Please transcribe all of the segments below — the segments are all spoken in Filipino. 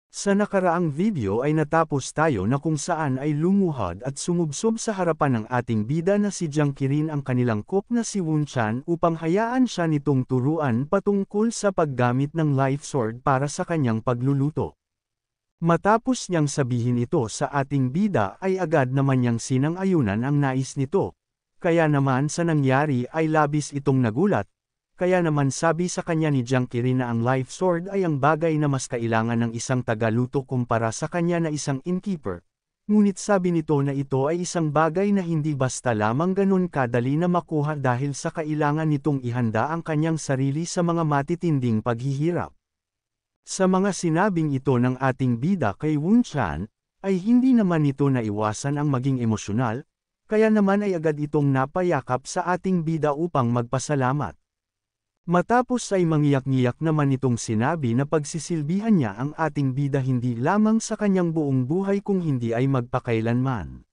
Sa nakaraang video ay natapos tayo na kung saan ay lumuhod at sumubsob sa harapan ng ating bida na si Jiang Qirin ang kanilang cook na si Wen Chan upang hayaan siya nitong turuan patungkol sa paggamit ng life sword para sa kanyang pagluluto. Matapos niyang sabihin ito sa ating bida ay agad naman niyang sinang-ayunan ang nais nito. Kaya naman sa nangyari ay labis itong nagulat. Kaya naman sabi sa kanya ni Jiang Qirin na ang life sword ay ang bagay na mas kailangan ng isang tagaluto kumpara sa kanya na isang innkeeper. Ngunit sabi nito na ito ay isang bagay na hindi basta lamang ganun kadali na makuha dahil sa kailangan nitong ihanda ang kanyang sarili sa mga matitinding paghihirap. Sa mga sinabing ito ng ating bida kay Wen Chan, ay hindi naman ito naiwasan ang maging emosyonal, kaya naman ay agad itong napayakap sa ating bida upang magpasalamat. Matapos ay mangiyak-ngiyak naman itong sinabi na pagsisilbihan niya ang ating bida hindi lamang sa kanyang buong buhay kung hindi ay magpakailanman.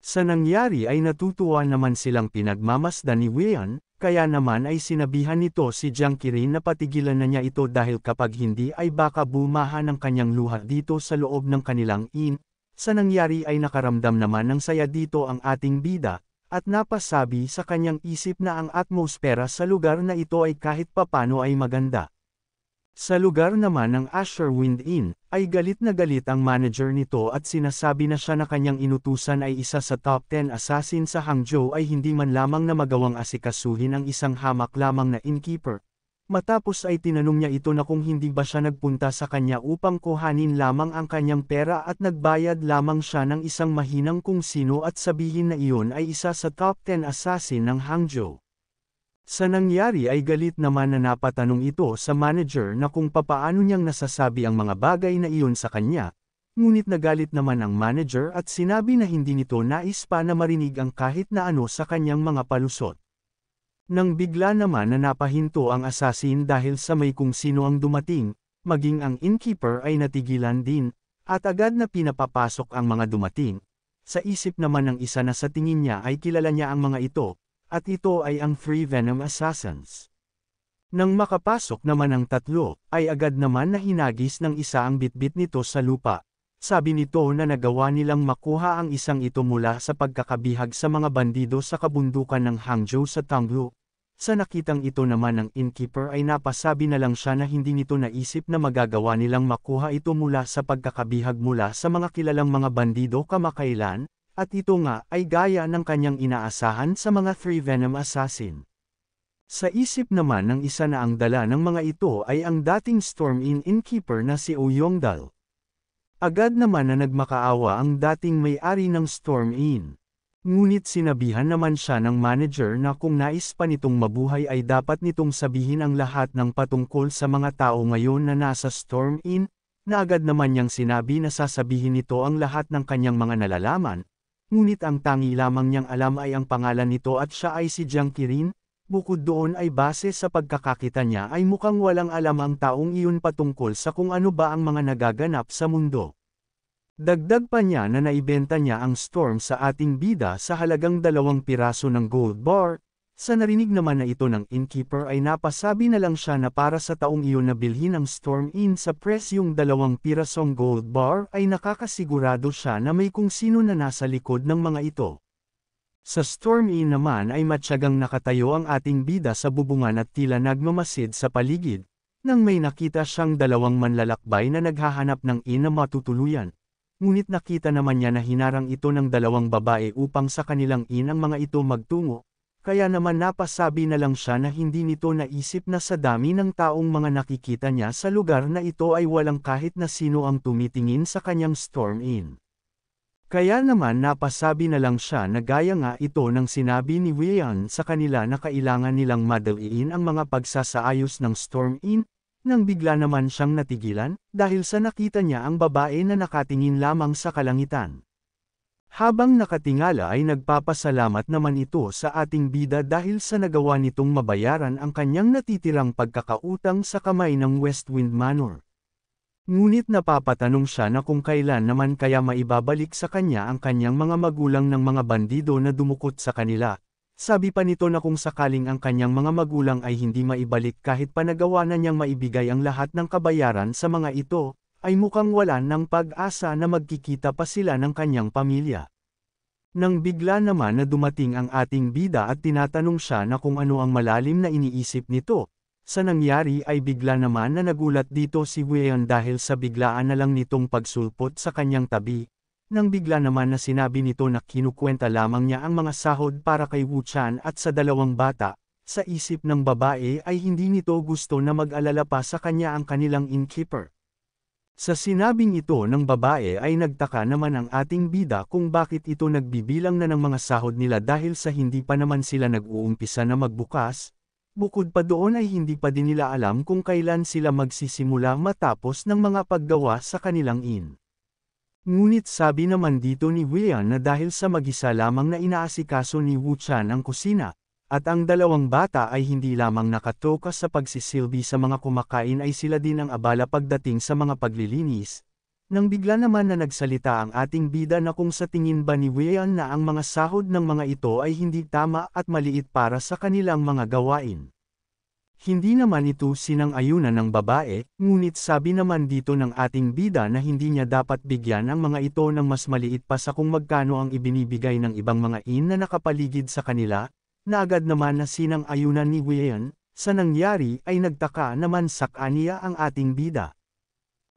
Sa nangyari ay natutuwa naman silang pinagmamasdan ni Wei, kaya naman ay sinabihan nito si Jiang Qirin na patigilan na niya ito dahil kapag hindi ay baka bumaha ng kanyang luha dito sa loob ng kanilang inn. Sa nangyari ay nakaramdam naman ng saya dito ang ating bida, at napasabi sa kanyang isip na ang atmosfera sa lugar na ito ay kahit papano ay maganda. Sa lugar naman ng Asherwind Inn, ay galit na galit ang manager nito at sinasabi na siya na kanyang inutusan ay isa sa top 10 assassin sa Hangzhou ay hindi man lamang na magawang asikasuhin ang isang hamak lamang na innkeeper. Matapos ay tinanong niya ito na kung hindi ba siya nagpunta sa kanya upang kuhanin lamang ang kanyang pera at nagbayad lamang siya ng isang mahinang kung sino at sabihin na iyon ay isa sa top 10 assassin ng Hangzhou. Sa nangyari ay galit naman na napatanong ito sa manager na kung papaano niyang nasasabi ang mga bagay na iyon sa kanya, ngunit nagalit naman ang manager at sinabi na hindi nito nais pa na marinig ang kahit na ano sa kanyang mga palusot. Nang bigla naman na napahinto ang assassin dahil sa may kung sino ang dumating, maging ang innkeeper ay natigilan din, at agad na pinapapasok ang mga dumating. Sa isip naman ng isa na sa tingin niya ay kilala niya ang mga ito, at ito ay ang Three Venom Assassins. Nang makapasok naman ang tatlo, ay agad naman na hinagis ng isa ang bitbit nito sa lupa. Sabi nito na nagawa nilang makuha ang isang ito mula sa pagkakabihag sa mga bandido sa kabundukan ng Hangzhou sa Tanglu. Sa nakitang ito naman ng innkeeper ay napasabi na lang siya na hindi nito naisip na magagawa nilang makuha ito mula sa pagkakabihag mula sa mga kilalang mga bandido kamakailan, at ito nga ay gaya ng kanyang inaasahan sa mga Three Venom Assassin. Sa isip naman ng isa na ang dala ng mga ito ay ang dating Storm Inn innkeeper na si Ouyongdal. Agad naman na nagmakaawa ang dating may-ari ng Storm Inn. Ngunit sinabihan naman siya ng manager na kung nais pa nitong mabuhay ay dapat nitong sabihin ang lahat ng patungkol sa mga tao ngayon na nasa Storm Inn, na agad naman niyang sinabi na sasabihin nito ang lahat ng kanyang mga nalalaman, ngunit ang tangi lamang niyang alam ay ang pangalan nito at siya ay si Jiang Qirin. Bukod doon ay base sa pagkakakita niya ay mukhang walang alam ang taong iyon patungkol sa kung ano ba ang mga nagaganap sa mundo. Dagdag pa niya na naibenta niya ang Storm sa ating bida sa halagang 2 piraso ng gold bar. Sa narinig naman na ito ng innkeeper ay napasabi na lang siya na para sa taong iyon na bilhin ang Storm Inn sa presyong 2 pirasong gold bar ay nakakasigurado siya na may kung sino na nasa likod ng mga ito. Sa Storm Inn naman ay matyagang nakatayo ang ating bida sa bubungan at tila nagmamasid sa paligid, nang may nakita siyang 2 manlalakbay na naghahanap ng inn na matutuluyan. Ngunit nakita naman niya na hinarang ito ng 2 babae upang sa kanilang inn ang mga ito magtungo, kaya naman napasabi na lang siya na hindi nito naisip na sa dami ng taong mga nakikita niya sa lugar na ito ay walang kahit na sino ang tumitingin sa kanyang Storm Inn. Kaya naman napasabi na lang siya na gaya nga ito ng sinabi ni Wei sa kanila na kailangan nilang madaliin ang mga pagsasaayos ng Storm Inn, nang bigla naman siyang natigilan, dahil sa nakita niya ang babae na nakatingin lamang sa kalangitan. Habang nakatingala ay nagpapasalamat naman ito sa ating bida dahil sa nagawa nitong mabayaran ang kanyang natitirang pagkakautang sa kamay ng Westwind Manor. Ngunit napapatanong siya na kung kailan naman kaya maibabalik sa kanya ang kanyang mga magulang ng mga bandido na dumukot sa kanila. Sabi pa nito na kung sakaling ang kanyang mga magulang ay hindi maibalik kahit pa nagawa na niyang maibigay ang lahat ng kabayaran sa mga ito, ay mukhang wala ng pag-asa na magkikita pa sila ng kanyang pamilya. Nang bigla naman na dumating ang ating bida at tinatanong siya na kung ano ang malalim na iniisip nito, sa nangyari ay bigla naman na nagulat dito si Wheon dahil sa biglaan na lang nitong pagsulpot sa kanyang tabi, nang bigla naman na sinabi nito na kinukwenta lamang niya ang mga sahod para kay Wu-chan at sa dalawang bata. Sa isip ng babae ay hindi nito gusto na mag-alala pa sa kanya ang kanilang innkeeper. Sa sinabing ito ng babae ay nagtaka naman ang ating bida kung bakit ito nagbibilang na ng mga sahod nila dahil sa hindi pa naman sila nag-uumpisa na magbukas, bukod pa doon ay hindi pa din nila alam kung kailan sila magsisimula matapos ng mga paggawa sa kanilang inn. Ngunit sabi naman dito ni Wheon na dahil sa mag-isa lamang na inaasikaso ni Wu-chan ang kusina, at ang dalawang bata ay hindi lamang nakatokas sa pagsisilbi sa mga kumakain ay sila din ang abala pagdating sa mga paglilinis. Nang bigla naman na nagsalita ang ating bida na kung sa tingin ba ni Wheon na ang mga sahod ng mga ito ay hindi tama at maliit para sa kanilang mga gawain. Hindi naman ito sinang-ayunan ng babae, ngunit sabi naman dito ng ating bida na hindi niya dapat bigyan ang mga ito ng mas maliit pa sa kung magkano ang ibinibigay ng ibang mga inn na nakapaligid sa kanila. Na agad naman na sinang-ayunan ni Wheon, sa nangyari ay nagtaka naman sa kanya ang ating bida.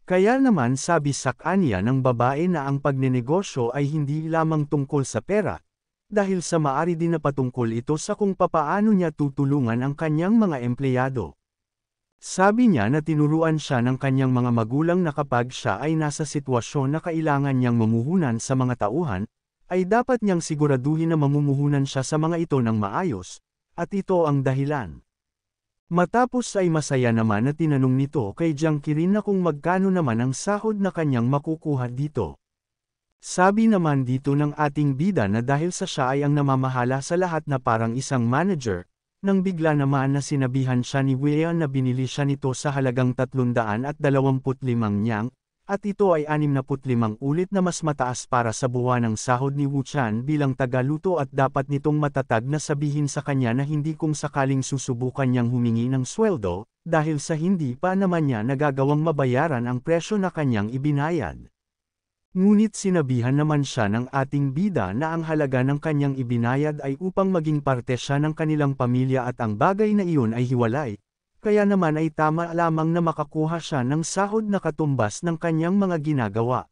Kaya naman sabi sa kanya ng babae na ang pagnenegosyo ay hindi lamang tungkol sa pera, dahil sa maari din na patungkol ito sa kung papaano niya tutulungan ang kanyang mga empleyado. Sabi niya na tinuruan siya ng kanyang mga magulang na kapag siya ay nasa sitwasyon na kailangan niyang mamuhunan sa mga tauhan, ay dapat niyang siguraduhin na mamumuhunan siya sa mga ito ng maayos, at ito ang dahilan. Matapos ay masaya naman na tinanong nito kay Jiang Qirin na kung magkano naman ang sahod na kanyang makukuha dito. Sabi naman dito ng ating bida na dahil sa siya ay ang namamahala sa lahat na parang isang manager, nang bigla naman na sinabihan siya ni Wheon na binili siya nito sa halagang 325 nyang, at ito ay 65 ulit na mas mataas para sa buwanang sahod ni Wu-chan bilang tagaluto at dapat nitong matatag na sabihin sa kanya na hindi kung sakaling susubukan niyang humingi ng sweldo, dahil sa hindi pa naman niya nagagawang mabayaran ang presyo na kanyang ibinayad. Ngunit sinabihan naman siya ng ating bida na ang halaga ng kanyang ibinayad ay upang maging parte siya ng kanilang pamilya at ang bagay na iyon ay hiwalay. Kaya naman ay tama lamang na makakuha siya ng sahod na katumbas ng kanyang mga ginagawa.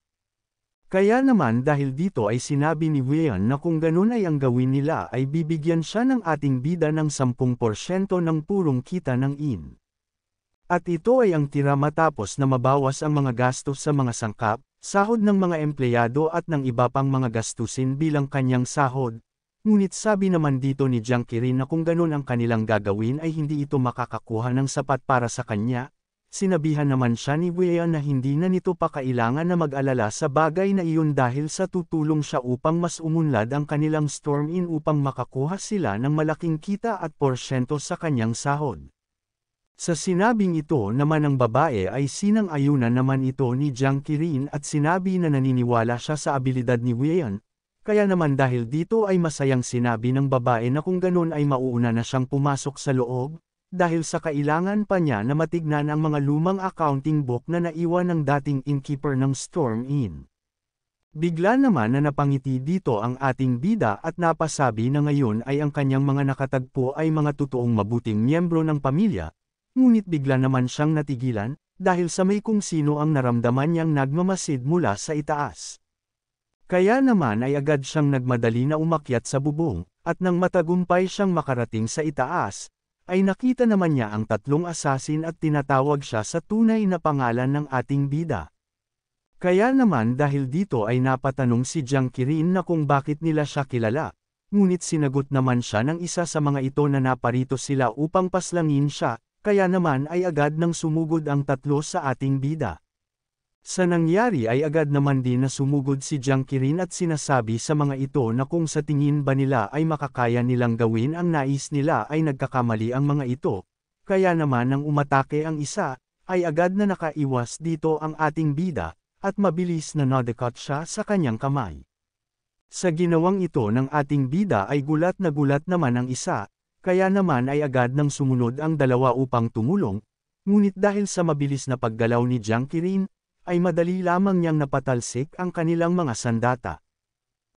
Kaya naman dahil dito ay sinabi ni Wheon na kung ganun ay ang gawin nila ay bibigyan siya ng ating bida ng 10% ng purong kita ng inn. At ito ay ang tira matapos na mabawas ang mga gastos sa mga sangkap, sahod ng mga empleyado at ng iba pang mga gastusin bilang kanyang sahod. Ngunit sabi naman dito ni Jiang Qirin na kung ganun ang kanilang gagawin ay hindi ito makakakuha ng sapat para sa kanya. Sinabihan naman siya ni Wheon na hindi na nito pa kailangan na mag-alala sa bagay na iyon dahil sa tutulong siya upang mas umunlad ang kanilang storm inn upang makakuha sila ng malaking kita at porsyento sa kanyang sahod. Sa sinabing ito naman ng babae ay sinang-ayunan naman ito ni Jiang Qirin at sinabi na naniniwala siya sa abilidad ni Wheon. Kaya naman dahil dito ay masayang sinabi ng babae na kung ganun ay mauuna na siyang pumasok sa loob, dahil sa kailangan pa niya na matignan ang mga lumang accounting book na naiwan ng dating innkeeper ng Storm Inn. Bigla naman na napangiti dito ang ating bida at napasabi na ngayon ay ang kanyang mga nakatagpo ay mga totoong mabuting miyembro ng pamilya, ngunit bigla naman siyang natigilan, dahil sa may kung sino ang naramdaman niyang nagmamasid mula sa itaas. Kaya naman ay agad siyang nagmadali na umakyat sa bubong, at nang matagumpay siyang makarating sa itaas, ay nakita naman niya ang tatlong asasin at tinatawag siya sa tunay na pangalan ng ating bida. Kaya naman dahil dito ay napatanong si Jiang Qirin na kung bakit nila siya kilala, ngunit sinagot naman siya ng isa sa mga ito na naparito sila upang paslangin siya, kaya naman ay agad nang sumugod ang tatlo sa ating bida. Sa nangyari ay agad naman din na sumugod si Jiang Qirin at sinasabi sa mga ito na kung sa tingin ba nila ay makakaya nilang gawin ang nais nila ay nagkakamali ang mga ito, kaya naman nang umatake ang isa, ay agad na nakaiwas dito ang ating bida, at mabilis na nadekot siya sa kanyang kamay. Sa ginawang ito ng ating bida ay gulat naman ang isa, kaya naman ay agad nang sumunod ang dalawa upang tumulong, ngunit dahil sa mabilis na paggalaw ni Jiang Qirin, ay madali lamang niyang napatalsik ang kanilang mga sandata.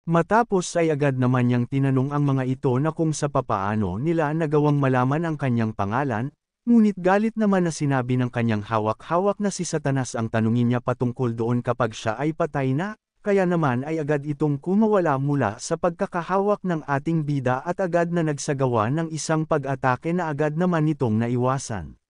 Matapos ay agad naman niyang tinanong ang mga ito na kung sa papaano nila nagawang malaman ang kanyang pangalan, ngunit galit naman na sinabi ng kanyang hawak-hawak na si Satanas ang tanungin niya patungkol doon kapag siya ay patay na, kaya naman ay agad itong kumawala mula sa pagkakahawak ng ating bida at agad na nagsagawa ng isang pag-atake na agad naman nitong naiwasan.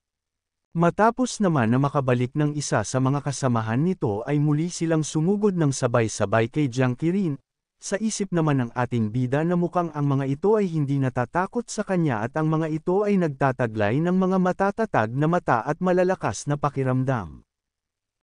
Matapos naman na makabalik ng isa sa mga kasamahan nito ay muli silang sumugod ng sabay-sabay kay Jiang Qirin. Sa isip naman ng ating bida na mukhang ang mga ito ay hindi natatakot sa kanya at ang mga ito ay nagtataglay ng mga matatatag na mata at malalakas na pakiramdam.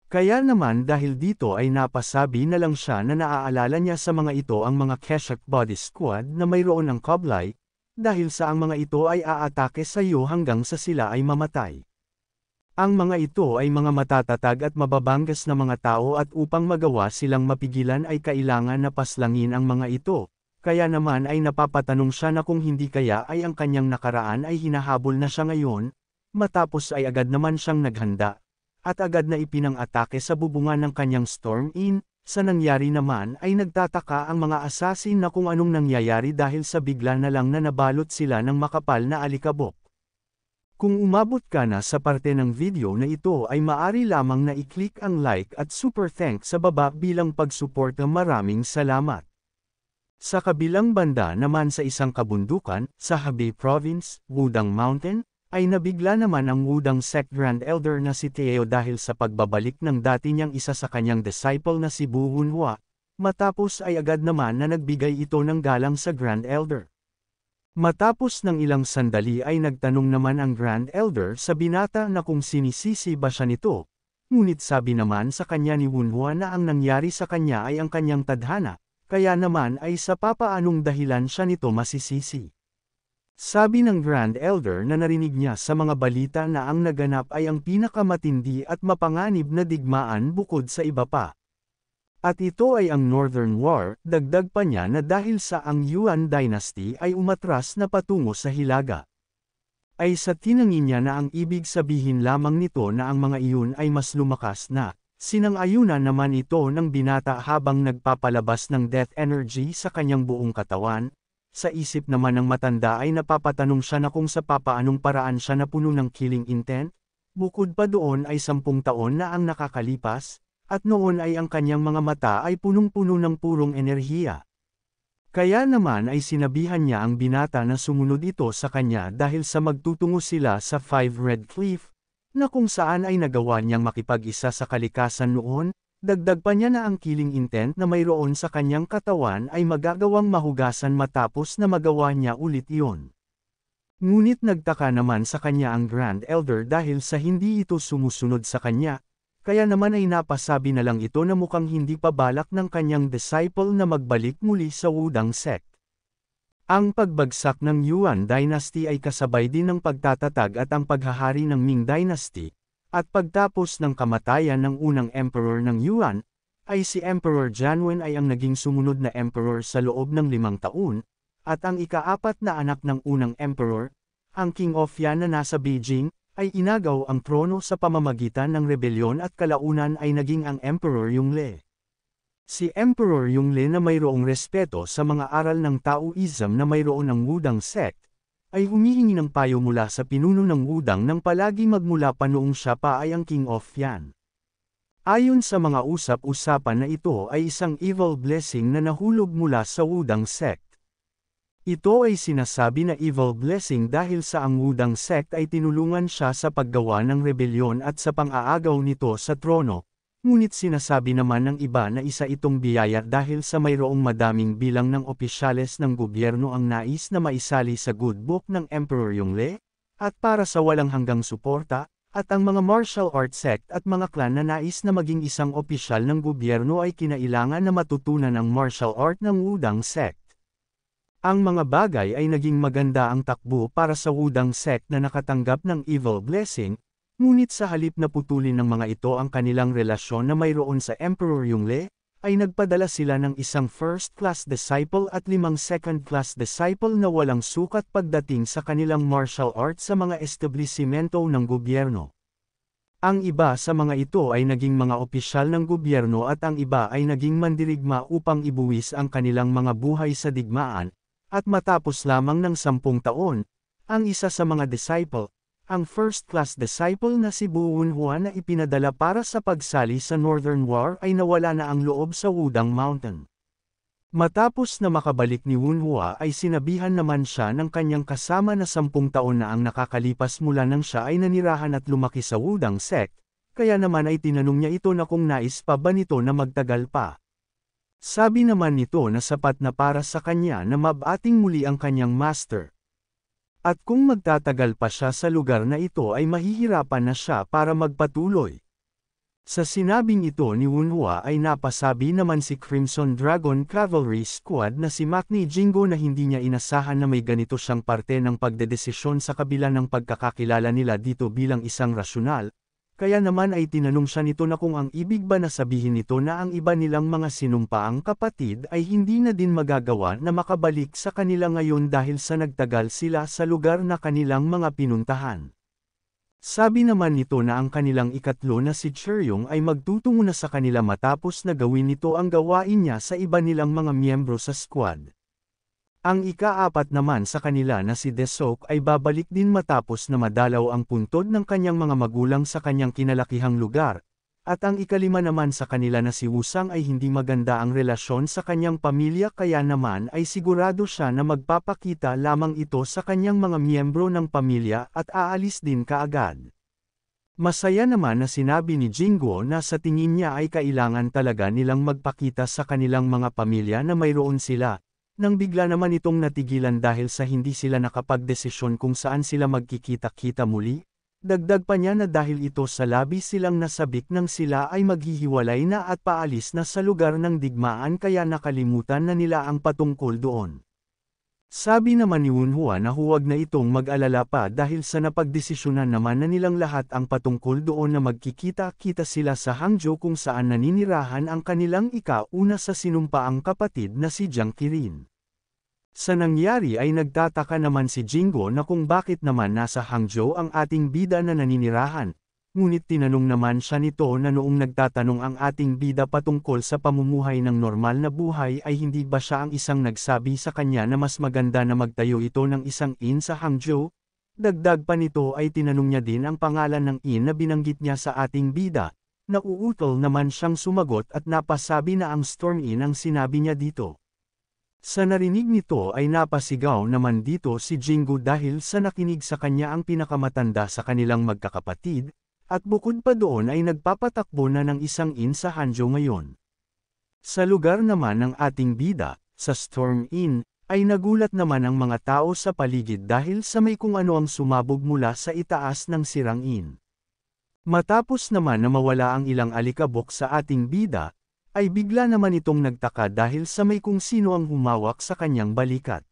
Kaya naman dahil dito ay napasabi na lang siya na naaalala niya sa mga ito ang mga Keshak Body Squad na mayroon ng Koblai, dahil sa ang mga ito ay aatake sa iyo hanggang sa sila ay mamatay. Ang mga ito ay mga matatatag at mababanggas na mga tao at upang magawa silang mapigilan ay kailangan na paslangin ang mga ito, kaya naman ay napapatanong siya na kung hindi kaya ay ang kanyang nakaraan ay hinahabol na siya ngayon, matapos ay agad naman siyang naghanda. At agad na ipinang-atake sa bubungan ng kanyang Storm-In, sa nangyari naman ay nagtataka ang mga assassin na kung anong nangyayari dahil sa bigla na lang na nabalot sila ng makapal na alikabok. Kung umabot ka na sa parte ng video na ito ay maaari lamang na i-click ang like at super thanks sa baba bilang pagsuporta. Maraming salamat. Sa kabilang banda naman sa isang kabundukan, sa Hebei Province, Wudang Mountain, ay nabigla naman ang Wudang Sect Grand Elder na si Teo dahil sa pagbabalik ng dati niyang isa sa kanyang disciple na si Bu Hunhua, matapos ay agad naman na nagbigay ito ng galang sa Grand Elder. Matapos ng ilang sandali ay nagtanong naman ang Grand Elder sa binata na kung sinisisi ba siya nito, ngunit sabi naman sa kanya ni Hunhua na ang nangyari sa kanya ay ang kanyang tadhana, kaya naman ay sa papaanong dahilan siya nito masisisi. Sabi ng Grand Elder na narinig niya sa mga balita na ang naganap ay ang pinakamatindi at mapanganib na digmaan bukod sa iba pa. At ito ay ang Northern War, dagdag pa niya na dahil sa ang Yuan Dynasty ay umatras na patungo sa Hilaga. Ay sa tinangin niya na ang ibig sabihin lamang nito na ang mga iyon ay mas lumakas na, sinang-ayunan naman ito ng binata habang nagpapalabas ng death energy sa kanyang buong katawan. Sa isip naman ng matanda ay napapatanong siya na kung sa papaanong paraan siya napuno ng killing intent, bukod pa doon ay 10 taon na ang nakakalipas, at noon ay ang kanyang mga mata ay punong-puno ng purong enerhiya. Kaya naman ay sinabihan niya ang binata na sumunod ito sa kanya dahil sa magtutungo sila sa Five Red Cliff, na kung saan ay nagawa niyang makipag-isa sa kalikasan noon. Dagdag pa niya na ang killing intent na mayroon sa kanyang katawan ay magagawang mahugasan matapos na magawa niya ulit iyon. Ngunit nagtaka naman sa kanya ang Grand Elder dahil sa hindi ito sumusunod sa kanya, kaya naman ay napasabi na lang ito na mukhang hindi pa balak ng kanyang disciple na magbalik muli sa Wudang Sect. Ang pagbagsak ng Yuan Dynasty ay kasabay din ng pagtatatag at ang paghahari ng Ming Dynasty. At pagtapos ng kamatayan ng unang emperor ng Yuan, ay si Emperor Jianwen ay ang naging sumunod na emperor sa loob ng 5 taon, at ang ika-4 na anak ng unang emperor, ang King of Yan na nasa Beijing, ay inagaw ang trono sa pamamagitan ng rebelyon at kalaunan ay naging ang Emperor Yongle. Si Emperor Yongle na mayroong respeto sa mga aral ng Taoism na mayroon ng Wudang Sect, ay humihingi ng payo mula sa pinuno ng Wudang nang palagi magmula pa noong siya pa ay ang King of Yan. Ayon sa mga usap-usapan na ito ay isang evil blessing na nahulog mula sa Wudang Sect. Ito ay sinasabi na evil blessing dahil sa ang Wudang Sect ay tinulungan siya sa paggawa ng rebelyon at sa pang-aagaw nito sa trono. Ngunit sinasabi naman ng iba na isa itong biyaya dahil sa mayroong madaming bilang ng opisyales ng gobyerno ang nais na maisali sa good book ng Emperor Yongle, at para sa walang hanggang suporta, at ang mga martial art sect at mga clan na nais na maging isang opisyal ng gobyerno ay kinailangan na matutunan ang martial art ng Wudang Sect. Ang mga bagay ay naging maganda ang takbo para sa Wudang Sect na nakatanggap ng evil blessing. Ngunit sa halip na putulin ng mga ito ang kanilang relasyon na mayroon sa Emperor Yongle, ay nagpadala sila ng isang first-class disciple at 5 second-class disciple na walang sukat pagdating sa kanilang martial arts sa mga establisimento ng gobyerno. Ang iba sa mga ito ay naging mga opisyal ng gobyerno at ang iba ay naging mandirigma upang ibuwis ang kanilang mga buhay sa digmaan, at matapos lamang ng 10 taon, ang isa sa mga disciple, ang first-class disciple na si Buunhua na ipinadala para sa pagsali sa Northern War ay nawala na ang loob sa Wudang Mountain. Matapos na makabalik ni Wunhua ay sinabihan naman siya ng kanyang kasama na 10 taon na ang nakakalipas mula nang siya ay nanirahan at lumaki sa Wudang sect, kaya naman ay tinanong niya ito na kung nais pa ba nito na magtagal pa. Sabi naman nito na sapat na para sa kanya na mabating muli ang kanyang master. At kung magtatagal pa siya sa lugar na ito ay mahihirapan na siya para magpatuloy. Sa sinabing ito ni Wunhua ay napasabi naman si Crimson Dragon Cavalry Squad na si Makni Jingo na hindi niya inasahan na may ganito siyang parte ng pagdedesisyon sa kabila ng pagkakakilala nila dito bilang isang rasyonal, kaya naman ay tinanong siya nito na kung ang ibig ba na sabihin nito na ang iba nilang mga sinumpaang kapatid ay hindi na din magagawa na makabalik sa kanila ngayon dahil sa nagtagal sila sa lugar na kanilang mga pinuntahan. Sabi naman nito na ang kanilang ikatlo na si Cheryong ay magtutungo na sa kanila matapos na gawin nito ang gawain niya sa iba nilang mga miyembro sa squad. Ang ika-4 naman sa kanila na si Desok ay babalik din matapos na madalaw ang puntod ng kanyang mga magulang sa kanyang kinalakihang lugar, at ang ika-5 naman sa kanila na si Wusang ay hindi maganda ang relasyon sa kanyang pamilya kaya naman ay sigurado siya na magpapakita lamang ito sa kanyang mga miyembro ng pamilya at aalis din kaagad. Masaya naman na sinabi ni Jingo na sa tingin niya ay kailangan talaga nilang magpakita sa kanilang mga pamilya na mayroon sila, nang bigla naman itong natigilan dahil sa hindi sila nakapagdesisyon kung saan sila magkikita-kita muli. Dagdag pa niya na dahil ito sa labis silang nasabik nang sila ay maghihiwalay na at paalis na sa lugar ng digmaan kaya nakalimutan na nila ang patungkol doon. Sabi naman ni Wunhua na huwag na itong mag-alala pa dahil sa napagdesisyonan naman na nilang lahat ang patungkol doon na magkikita-kita sila sa Hangzhou kung saan naninirahan ang kanilang ika-1 sa sinumpaang kapatid na si Jiang Qirin. Sa nangyari ay nagtataka naman si Jingo na kung bakit naman nasa Hangzhou ang ating bida na naninirahan, ngunit tinanong naman siya nito na noong nagtatanong ang ating bida patungkol sa pamumuhay ng normal na buhay ay hindi ba siya ang isang nagsabi sa kanya na mas maganda na magtayo ito ng isang inn sa Hangzhou? Dagdag pa nito ay tinanong niya din ang pangalan ng inn na binanggit niya sa ating bida, na uutol naman siyang sumagot at napasabi na ang Storm Inn ang sinabi niya dito. Sa narinig nito ay napasigaw naman dito si Jingo dahil sa nakinig sa kanya ang pinakamatanda sa kanilang magkakapatid, at bukod pa doon ay nagpapatakbo na ng isang inn sa Hangzhou ngayon. Sa lugar naman ng ating bida, sa Storm Inn, ay nagulat naman ang mga tao sa paligid dahil sa may kung ano ang sumabog mula sa itaas ng sirang inn. Matapos naman na mawala ang ilang alikabok sa ating bida, ay bigla naman itong nagtaka dahil sa may kung sino ang humawak sa kanyang balikat.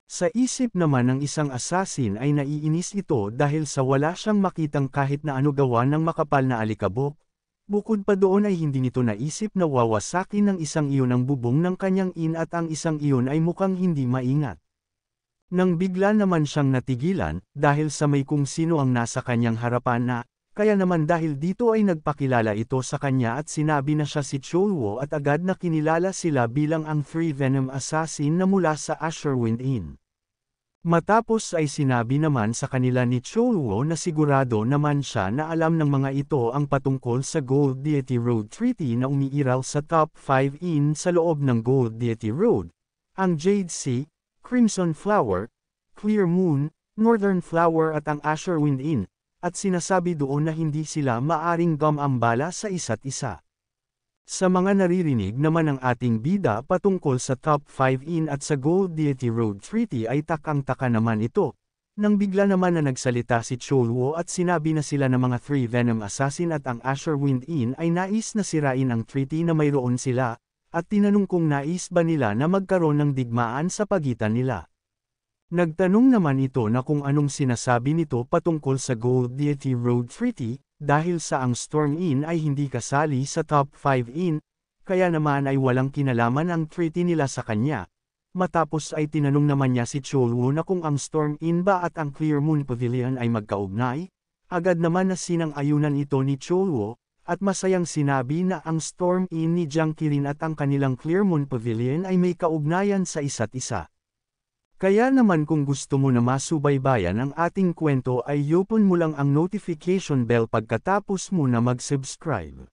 Sa isip naman ng isang assassin ay naiinis ito dahil sa wala siyang makitang kahit na ano gawa ng makapal na alikabok, bukod pa doon ay hindi nito naisip na wawasakin ng isang iyon ang bubong ng kanyang inn at ang isang iyon ay mukhang hindi maingat. Nang bigla naman siyang natigilan, dahil sa may kung sino ang nasa kanyang harapan na, kaya naman dahil dito ay nagpakilala ito sa kanya at sinabi na siya si Cholwo at agad na kinilala sila bilang ang Three Venom Assassin na mula sa Asherwind Inn. Matapos ay sinabi naman sa kanila ni Cholwo na sigurado naman siya na alam ng mga ito ang patungkol sa Gold Deity Road Treaty na umiiral sa Top 5 Inn sa loob ng Gold Deity Road, ang Jade Sea, Crimson Flower, Clear Moon, Northern Flower at ang Asherwind Inn, at sinasabi doon na hindi sila maaring gumambala sa isa't isa. Sa mga naririnig naman ng ating bida patungkol sa Top 5 Inn at sa Gold Deity Road Treaty ay takang-taka naman ito, nang bigla naman na nagsalita si Cholwo at sinabi na sila ng mga Three Venom Assassin at ang Asherwind Inn ay nais na sirain ang treaty na mayroon sila, at tinanong kung nais ba nila na magkaroon ng digmaan sa pagitan nila. Nagtanong naman ito na kung anong sinasabi nito patungkol sa Gold Deity Road Treaty, dahil sa ang Storm Inn ay hindi kasali sa Top 5 Inn, kaya naman ay walang kinalaman ang treaty nila sa kanya. Matapos ay tinanong naman niya si Cholwo na kung ang Storm Inn ba at ang Clear Moon Pavilion ay magkaugnay, Agad naman na sinang-ayunan ito ni Choluo, at masayang sinabi na ang Storm Inn ni Jiang Qirin at ang kanilang Clearmoon Pavilion ay may kaugnayan sa isa't isa. Kaya naman kung gusto mo na masubaybayan ang ating kwento ay i-open mo lang ang notification bell pagkatapos mo na mag-subscribe.